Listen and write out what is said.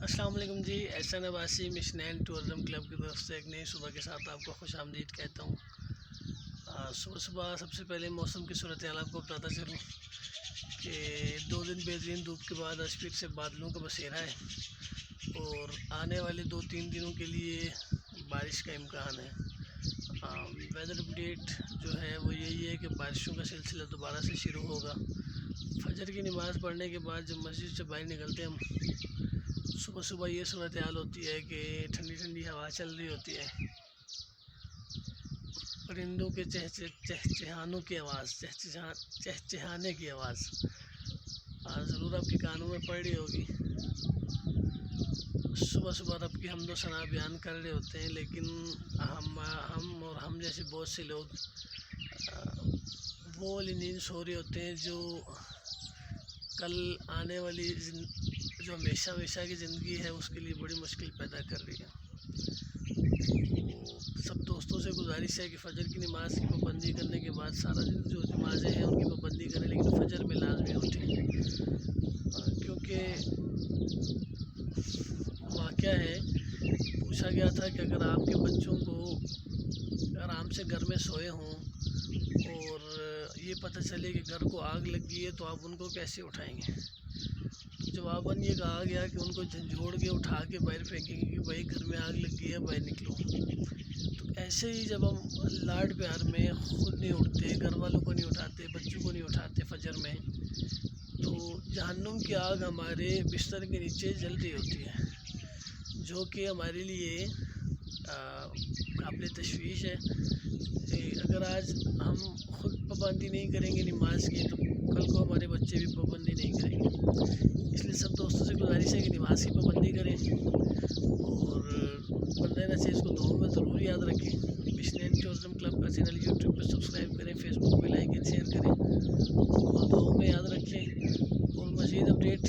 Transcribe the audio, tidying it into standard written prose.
अस्सलाम वालेकुम जी। Ehsan Abbasi मिशनैन tourism club की तरफ से एक नई सुबह के साथ आपको खुश आमदीद कहता हूँ। सुबह सुबह सबसे पहले मौसम की सूरत हाल आपको बताता चलूँ कि 2 दिन बेहतरीन धूप के बाद आज फिर से बादलों का बसेरा है और आने वाले 2-3 दिनों के लिए बारिश का इम्कान है। वेदर अपडेट जो है वो यही है कि बारिशों का सिलसिला दोबारा से शुरू होगा। फजर की नमाज़ पढ़ने के बाद जब मस्जिद से बाहर निकलते हैं हम, सुबह सुबह ये सूरत हाल होती है कि ठंडी ठंडी हवा चल रही होती है, परिंदों के चहचहानों की आवाज़, चहचहाने की आवाज़ ज़रूर आपके कानों में पड़ रही होगी। सुबह सुबह रब की हम्दो सना बयान कर रहे होते हैं, लेकिन हम जैसे बहुत से लोग वो वाली नींद सो रहे होते हैं जो कल आने वाली जो हमेशा की ज़िंदगी है उसके लिए बड़ी मुश्किल पैदा कर रही है। तो सब दोस्तों से गुजारिश है कि फ़जर की नमाज़ की पाबंदी करने के बाद सारा दिन जो नमाज़ें हैं उनकी पाबंदी करें, लेकिन फ़जर में लाजमी उठें, क्योंकि वाक़या है पूछा गया था कि अगर आपके बच्चों को आराम से घर में सोए हों और ये पता चले कि घर को आग लगी है तो आप उनको कैसे उठाएंगे। जवाबन ये कहा गया कि उनको झंझोड़ के उठा के बाहर फेंकेंगे कि भाई घर में आग लगी है, बाहर निकलो। तो ऐसे ही जब हम लाड प्यार में खुद नहीं उठते, घर वालों को नहीं उठाते, बच्चों को नहीं उठाते फ़जर में, तो जहन्नुम की आग हमारे बिस्तर के नीचे जल रही होती है, जो कि हमारे लिए काबिल तशवीश है। अगर आज हम खुद पाबंदी नहीं करेंगे नमाज की तो कल को हमारे बच्चे भी पाबंदी नहीं करेंगे। इसलिए सब दोस्तों से गुजारिश है कि नमाज की पाबंदी करें और बंदे नशे इसको दुआ में ज़रूर याद रखें। मिशनैन टूरिज़म क्लब का चैनल यूट्यूब पर सब्सक्राइब करें, फेसबुक पे लाइक एंड शेयर करें और दुआ में याद रखें। और मज़ीद अपडेट